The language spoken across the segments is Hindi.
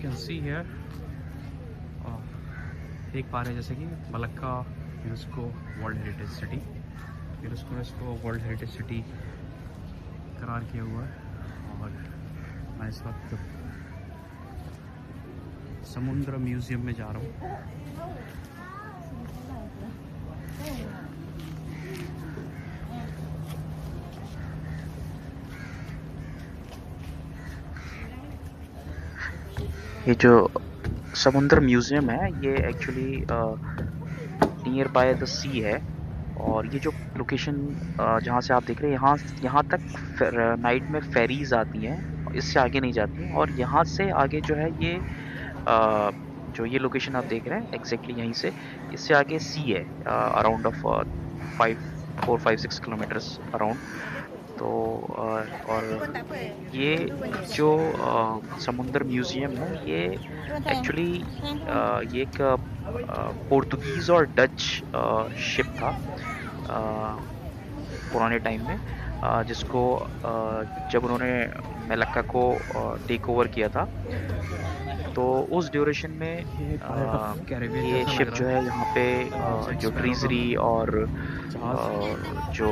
कैन सी हियर देख पा रहे हैं जैसे कि Malacca UNESCO world heritage city, UNESCO ने इसको वर्ल्ड हेरिटेज सिटी करार किया हुआ है। और मैं इस वक्त समुद्र म्यूज़ियम में जा रहा हूँ। ये जो समुद्र म्यूज़ियम है ये एक्चुअली नियर बाय द सी है। और ये जो लोकेशन जहाँ से आप देख रहे हैं यहाँ तक नाइट में फेरीज आती हैं, इससे आगे नहीं जाती हैं। और यहाँ से आगे जो है ये जो ये लोकेशन आप देख रहे हैं एग्जैक्टली यहीं से इससे आगे सी है, अराउंड ऑफ 4-5-6 किलोमीटर्स अराउंड। तो और ये जो समुद्र म्यूज़ियम है ये एक्चुअली ये एक पोर्तुगीज़ और डच शिप था पुराने टाइम में, जिसको जब उन्होंने मलक्का को टेक ओवर किया था तो उस ड्यूरेशन में ये शिप जो है यहाँ पे जो ट्रीजरी और जो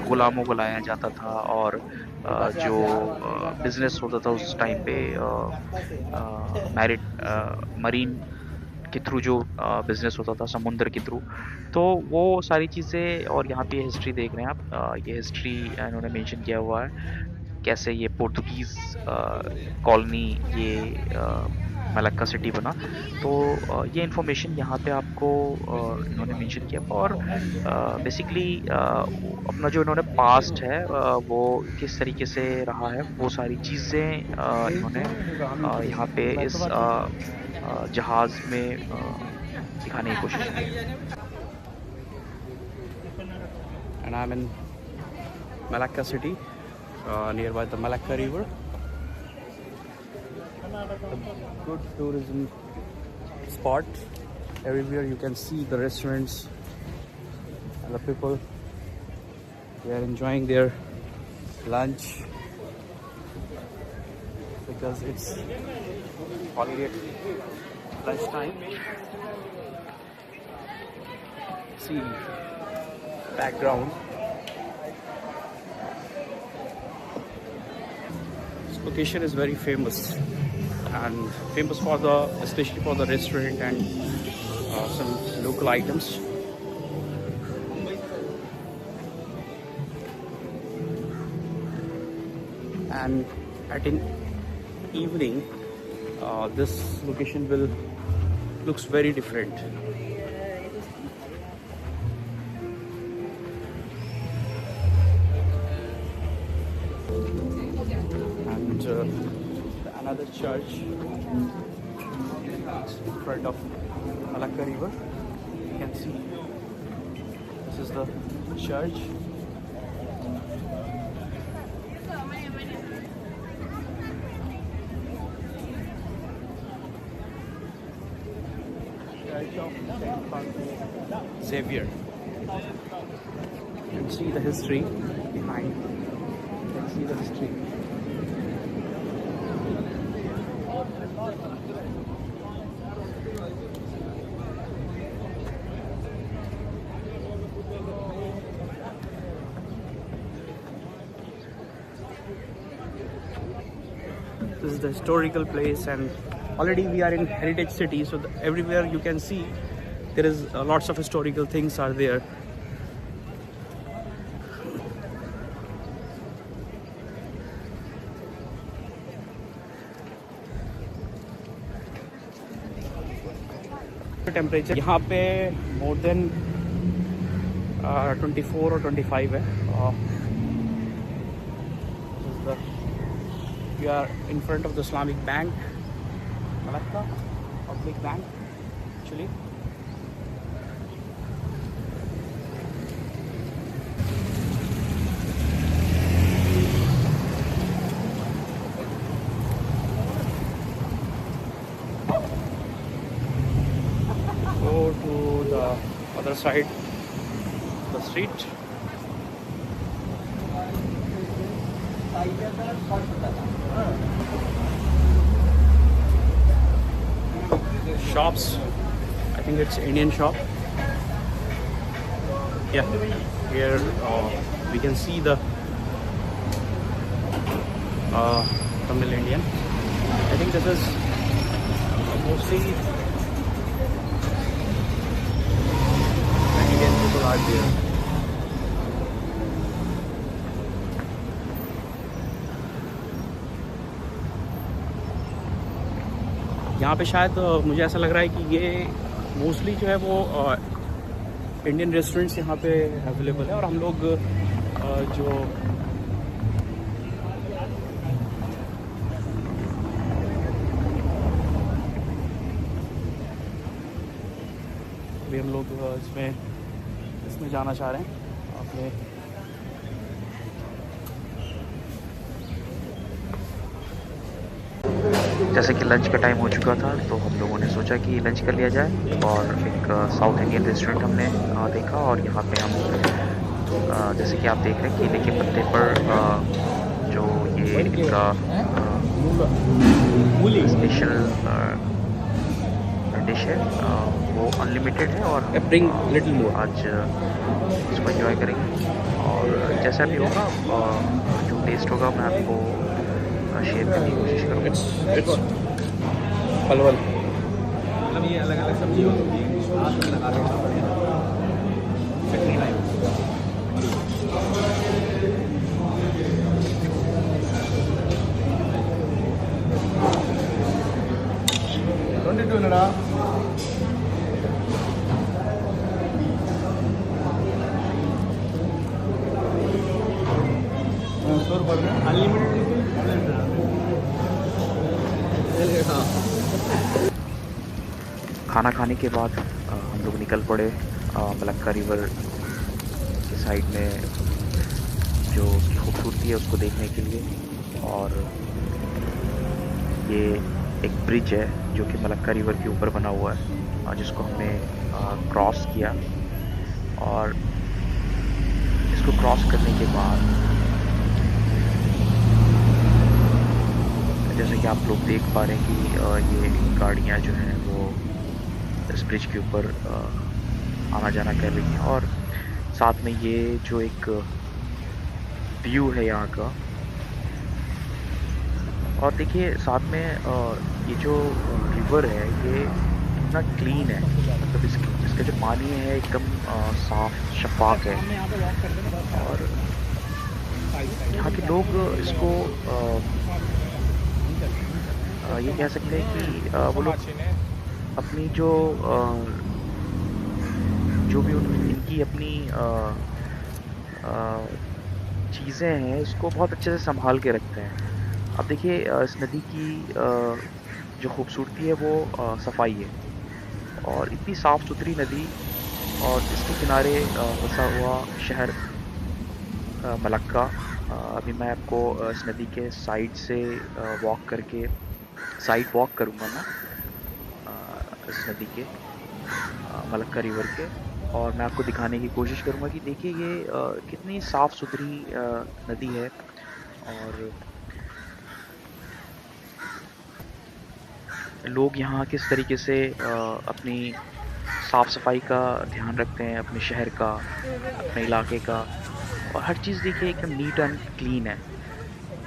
गुलामों को लाया जाता था और जो बिजनेस होता था उस टाइम पे मरीन के थ्रू जो बिजनेस होता था समुद्र के थ्रू, तो वो सारी चीज़ें। और यहाँ पे हिस्ट्री देख रहे हैं आप, ये हिस्ट्री इन्होंने मेंशन किया हुआ है कैसे ये पोर्तुगीज़ कॉलोनी ये मलक्का सिटी बना। तो ये इन्फॉर्मेशन यहाँ पे आपको इन्होंने मेंशन किया। और बेसिकली अपना जो इन्होंने पास्ट है वो किस तरीके से रहा है वो सारी चीज़ें इन्होंने यहाँ पे इस जहाज़ में दिखाने की कोशिश की। And I am in Malacca city nearby the Malacca River. A good tourism spot. Everywhere you can see the restaurants and the people. They are enjoying their lunch because it's already lunch time. See background. Location is very famous and famous for especially for the restaurant and some local items. And at an evening this location looks very different. Another church in front of Malacca River. You can see this is the church. Church of Saint Francis Xavier. You can see the history behind. You can see the history. This is the historical place and already we are in heritage city, so everywhere you can see there is lots of historical things are there. Temperature यहाँ पे मोर देन 24 और 25 है। We are in front of the Islamic Bank, Malacca Public Bank actually. Go to the other side of the street. shops. I think it's Indian shop. Yeah, here we can see the Tamil Indian. I think this is mostly Indian people are there. यहाँ पे शायद मुझे ऐसा लग रहा है कि ये मोस्टली जो है वो इंडियन रेस्टोरेंट्स यहाँ पे अवेलेबल है, और हम लोग जो अभी हम लोग इसमें जाना चाह रहे हैं अपने। जैसे कि लंच का टाइम हो चुका था तो हम लोगों ने सोचा कि लंच कर लिया जाए, और एक साउथ इंडियन रेस्टोरेंट हमने देखा। और यहाँ पे हम जैसे कि आप देख रहे हैं केले के पत्ते पर जो ये इनका स्पेशल डिश है वो अनलिमिटेड है, और आज इसको एंजॉय करेंगे। और जैसा भी होगा जो टेस्ट होगा मैं आपको शेयर करने की कोशिश करूँगा। पलवल मतलब ये अलग अलग सब्जी होती है, हाथ में लगा के चटनी लाई। खाना खाने के बाद हम लोग निकल पड़े मलक्का रिवर के साइड में जो उसकी खूबसूरती है उसको देखने के लिए। और ये एक ब्रिज है जो कि मलक्का रिवर के ऊपर बना हुआ है, जिसको हमने क्रॉस किया। और इसको क्रॉस करने के बाद जैसे कि आप लोग देख पा रहे हैं कि ये गाड़ियाँ जो हैं वो इस ब्रिज के ऊपर आना जाना कर रही हैं। और साथ में ये जो एक व्यू है यहाँ का, और देखिए साथ में ये जो रिवर है ये कितना क्लीन है, मतलब इसका जो पानी है एकदम साफ शफाफ है। और यहाँ के लोग इसको ये कह सकते हैं कि वो लोग अपनी जो भी इनकी अपनी चीज़ें हैं इसको बहुत अच्छे से संभाल के रखते हैं। अब देखिए इस नदी की जो खूबसूरती है वो सफाई है, और इतनी साफ़ सुथरी नदी, और इसके किनारे बसा हुआ शहर मलक्का। अभी मैं आपको इस नदी के साइड से साइड वॉक करूँगा मैं इस नदी के मलक्का रिवर के, और मैं आपको दिखाने की कोशिश करूँगा कि देखिए ये कितनी साफ़ सुथरी नदी है। और लोग यहाँ किस तरीके से अपनी साफ़ सफाई का ध्यान रखते हैं, अपने शहर का, अपने इलाके का, और हर चीज़ देखिए एकदम नीट एंड क्लीन है।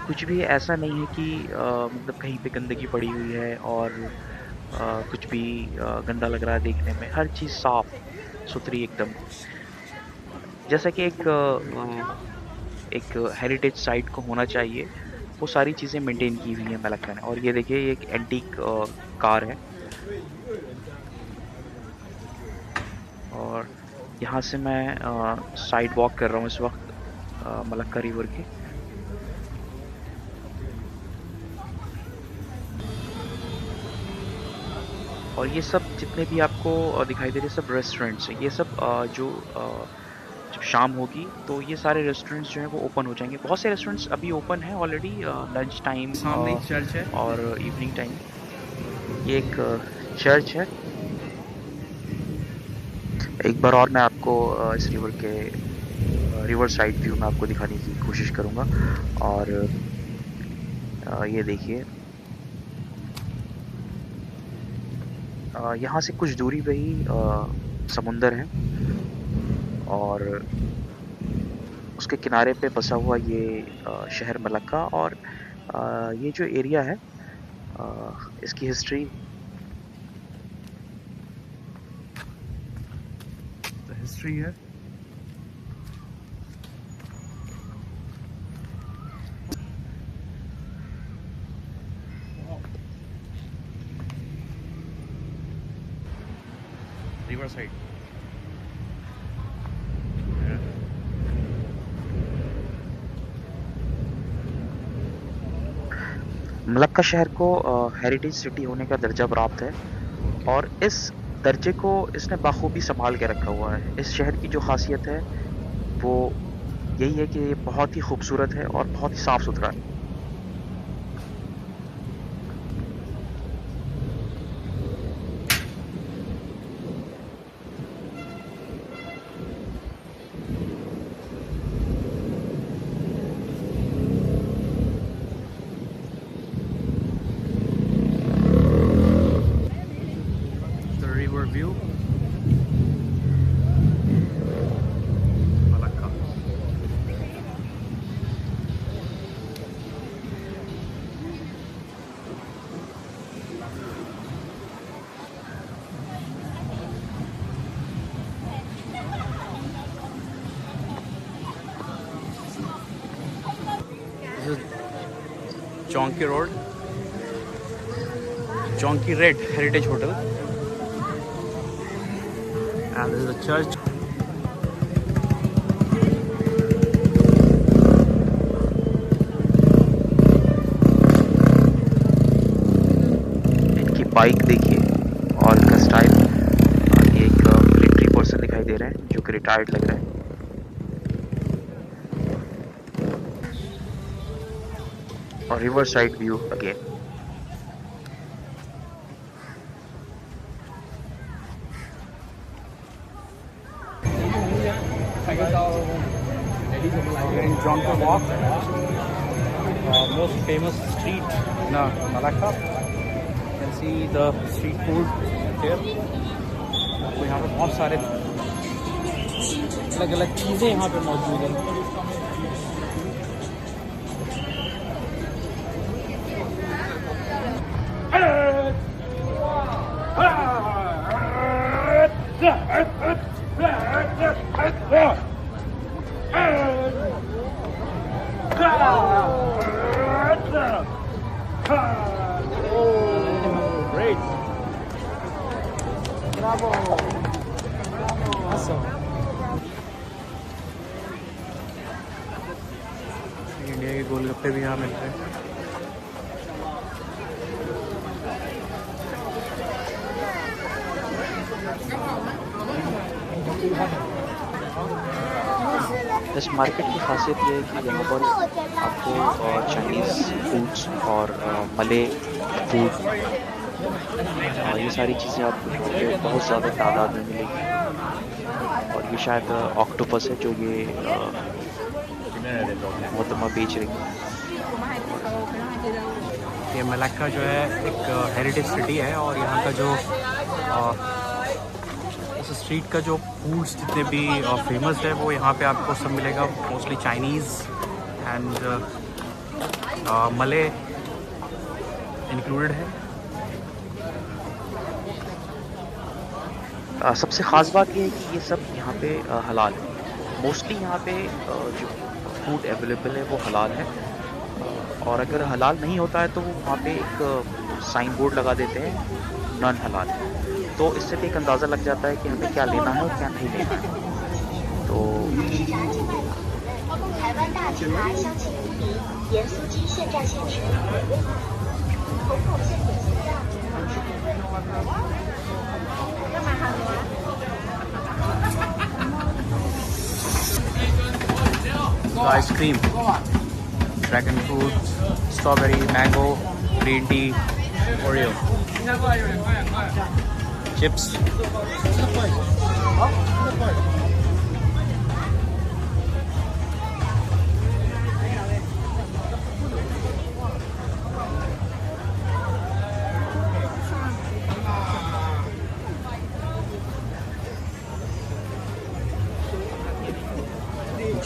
कुछ भी ऐसा नहीं है कि मतलब कहीं पे गंदगी पड़ी हुई है और कुछ भी गंदा लग रहा है देखने में। हर चीज़ साफ़ सुथरी एकदम, जैसा कि एक हेरिटेज साइट को होना चाहिए, वो सारी चीज़ें मेंटेन की हुई हैं मलक्का ने। और ये देखिए ये एक एंटीक कार है, और यहाँ से मैं साइड वॉक कर रहा हूँ इस वक्त मलक्का रिवर के। और ये सब जितने भी आपको दिखाई दे रहे सब रेस्टोरेंट्स हैं। ये सब जब शाम होगी तो ये सारे रेस्टोरेंट्स जो हैं वो ओपन हो जाएंगे। बहुत से रेस्टोरेंट्स अभी ओपन हैं ऑलरेडी, लंच टाइम सामने एक चर्च है और इवनिंग टाइम। ये एक चर्च है। एक बार और मैं आपको इस रिवर के रिवर साइड व्यू में आपको दिखाने की कोशिश करूँगा। और ये देखिए यहाँ से कुछ दूरी पे ही समुंदर है और उसके किनारे पे बसा हुआ ये शहर मलक्का। और ये जो एरिया है इसकी हिस्ट्री है रिवर साइड। मलक्का शहर को हेरिटेज सिटी होने का दर्जा प्राप्त है और इस दर्जे को इसने बाखूबी संभाल के रखा हुआ है। इस शहर की जो खासियत है वो यही है कि ये बहुत ही खूबसूरत है और बहुत ही साफ़ सुथरा है। The river view, Malacca. This is Chonky Road, Chonky Red Heritage Hotel, and this is a church. इनकी बाइक देखिए और इनका स्टाइल। ये एक मिलिट्री पर्सन दिखाई दे रहे हैं जो कि रिटायर्ड लग रहे हैं। और river side view again. We're in Jonker Walk, most famous street in Malacca. You can see the street food here. तो यहाँ पे बहुत सारे अलग अलग चीज़ें यहाँ पे मौजूद हैं। Great. Bravo. Awesome. इंडिया के गोलगप्पे भी यहाँ मिलते हैं। इस मार्केट की खासियत ये है कि यहाँ पर आपको चाइनीज़ फूड्स और मले फूड ये सारी चीज़ें आपको यहाँ पे बहुत ज़्यादा तादाद में मिलेगी। और ये शायद ऑक्टोपस है जो ये मोहतरमा बेच रही है। ये मलक्का जो है एक हेरिटेज सिटी है और यहाँ का जो इस स्ट्रीट का जो फूड्स जितने भी फेमस है वो यहाँ पे आपको सब मिलेगा। मोस्टली चाइनीज़ एंड मले इंक्लूडेड है। सबसे ख़ास बात ये है कि ये सब यहाँ पे हलाल है। मोस्टली यहाँ पे जो फूड अवेलेबल है वो हलाल है। और अगर हलाल नहीं होता है तो वो वहाँ पे एक साइन बोर्ड लगा देते हैं नॉन हलाल। तो इससे भी एक अंदाज़ा लग जाता है कि हमें क्या लेना है और क्या नहीं लेना है। तो ice cream, dragon fruit, strawberry, mango, green tea, Oreo, chips.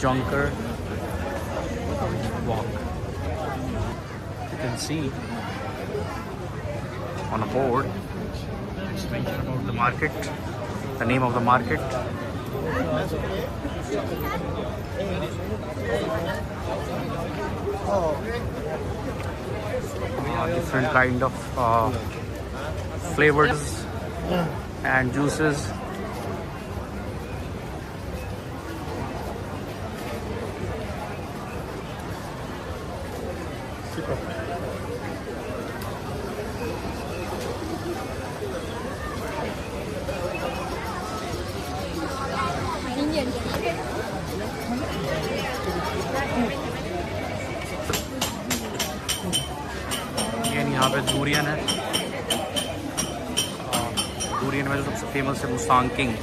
Jonker Walk. You can see on a board it's mentioned about the market, the name of the market. Different kind of flavors and juices. यहाँ पे डूरियन है। डूरियन में जो सबसे फेमस है मुस्तांग किंग।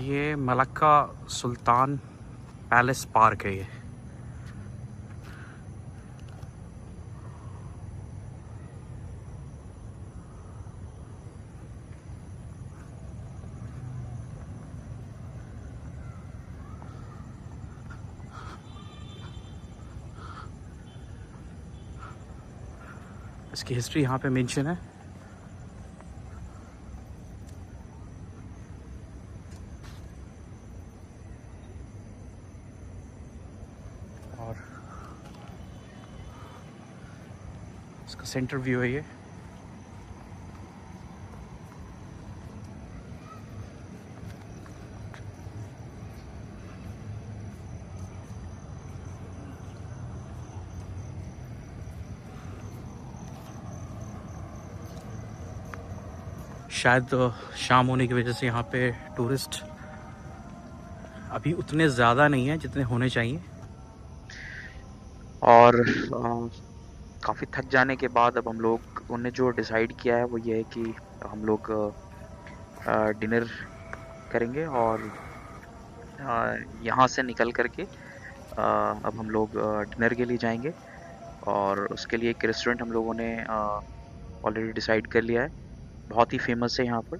ये मलक्का सुल्तान पैलेस पार्क है। ये इसकी हिस्ट्री यहाँ पे मेंशन है। और इसका सेंटर व्यू है ये। शायद शाम होने की वजह से यहाँ पे टूरिस्ट अभी उतने ज़्यादा नहीं हैं जितने होने चाहिए। और काफ़ी थक जाने के बाद अब हम लोग उन्होंने जो डिसाइड किया है वो ये है कि हम लोग डिनर करेंगे। और यहाँ से निकल करके अब हम लोग डिनर के लिए जाएंगे। और उसके लिए एक रेस्टोरेंट हम लोगों ने ऑलरेडी डिसाइड कर लिया है, बहुत ही फेमस है यहाँ पर।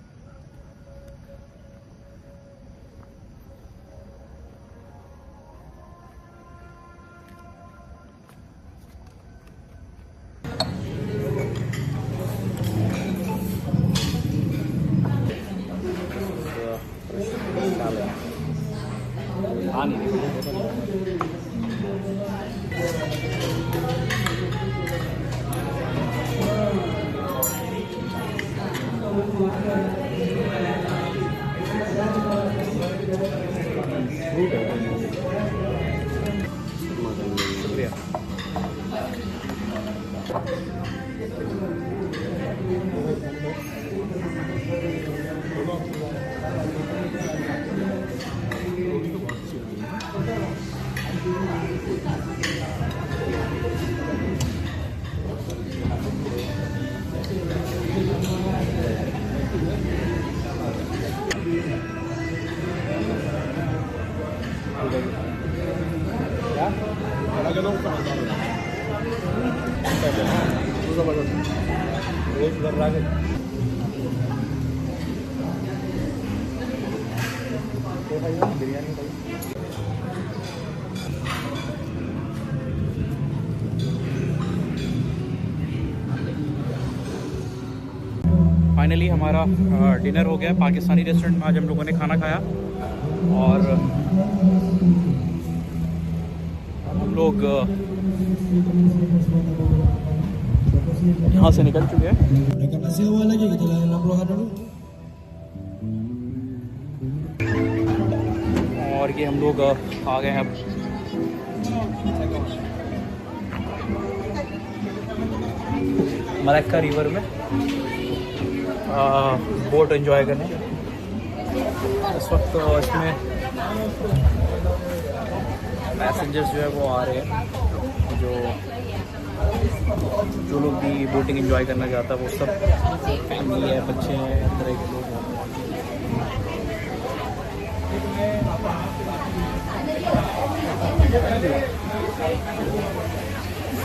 फाइनली हमारा डिनर हो गया। पाकिस्तानी रेस्टोरेंट में आज हम लोगों ने खाना खाया और हम लोग यहाँ से निकल चुके हैं। और ये हम लोग आ गए हैं अब मलक्का रिवर में बोट एंजॉय करने। इस वक्त इसमें पैसेंजर्स जो है वो आ रहे हैं, जो लोग भी बोटिंग एंजॉय करना चाहता है वो सब फैमिली है, बच्चे हैं, इस तरह के लोग हैं।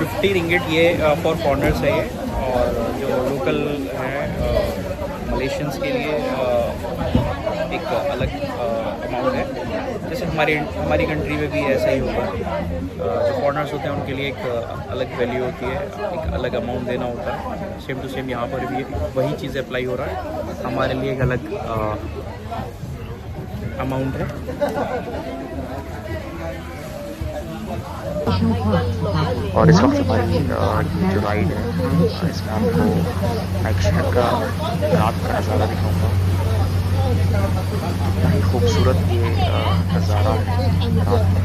₹50 ये फॉर फॉरनर्स है ये, और जो लोकल है मलेशियंस के लिए एक अलग अमाउंट है। जैसे हमारी कंट्री में भी ऐसा ही होगा, जो फॉरनर्स होते हैं उनके लिए एक अलग वैल्यू होती है, एक अलग अमाउंट देना होता है। सेम टू सेम यहाँ पर भी वही चीज़ अप्लाई हो रहा है, हमारे लिए एक अलग अमाउंट है। और इस वक्त हमारी ये जो राइड है इसमें आपको नाइट शहर का रात का नज़ारा दिखाऊंगा। कितना ही खूबसूरत ये नज़ारा है रात में,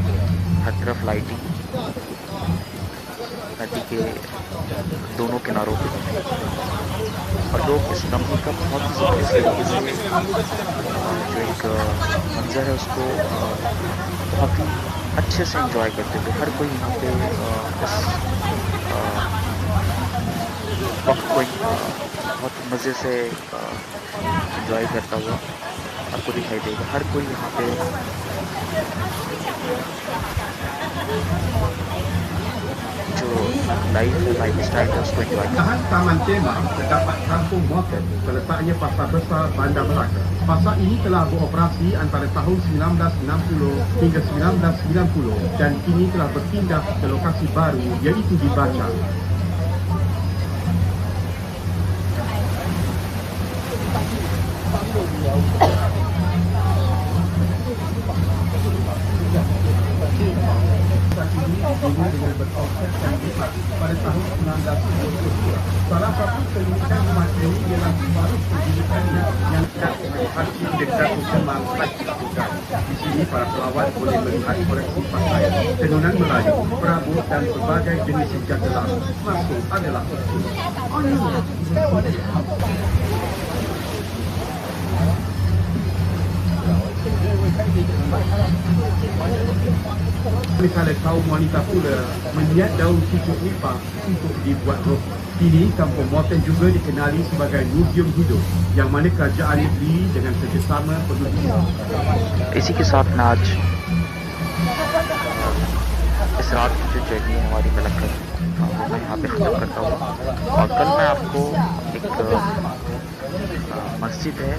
हर तरफ लाइटिंग, नदी के दोनों किनारों पे, और लोग इस लम्हे का बहुत ही ज़बरदस्त तरीके से जो एक मंजर है उसको बहुत ही अच्छे से एंजॉय करते थे। हर कोई यहाँ पे इस वक्त को बहुत मज़े से एंजॉय करता हुआ आपको दिखाई देगा। हर कोई यहाँ पे जो लाइफ है, लाइफ स्टाइल है, उसको एंजॉय करता है। Taman Tema terdapat kampung motor terletaknya Pasar Besar Bandar Melaka. Pasar ini telah beroperasi antara tahun 1960 hingga 1990 dan kini telah berpindah ke lokasi baru iaitu di Bacang. Dengan berkonsepkan besar pada tahun 1992. Salah satu keunikan rumah ini ialah baru pendidikannya yang dekat dengan arti dekat Kemang dilakukan. Di sini para pelawat boleh melihat koleksi pakaian, tenunan Melayu, perabot dan berbagai jenis senjata lama. Masuk adalah misalnya kaum wanita pula melihat daun cucuk nipah untuk dibuat roti. Kini kampung Moten juga dikenali sebagai muzium hidup yang mana kerajaan negeri dengan kerjasama penduduk. इसी के साथ मैं आज इस रात की जो जर्नी है हमारी मलक्कड़ मैं यहाँ पे ख़त्म करता हूँ, और कल मैं आपको एक मस्जिद है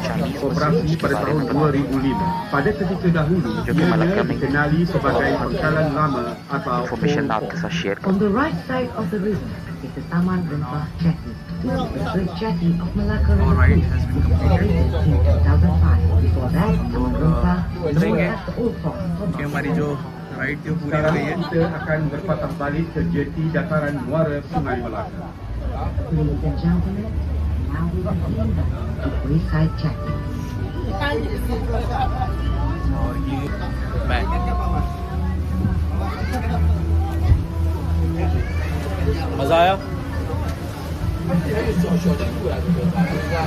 Chinese Operasi pada tahun 2005. Pada ketika dahulu, ia dikenali sebagai pangkalan lama atau information मैं आपके साथ share On the right side of the river is the Taman Rempah Jetty, which is the great jetty of Malacca River Cruise, which was created in 2005. Before that, Taman Rempah was known as the Old Port. कि हमारी जो राइड जो पूरी हो sekarang गई है, kita akan berpatah balik ke jeti dataran muara Sungai Melaka. Ladies and gentlemen, now we begin the Wayside Jetty. और ये बैग मज़ा आया।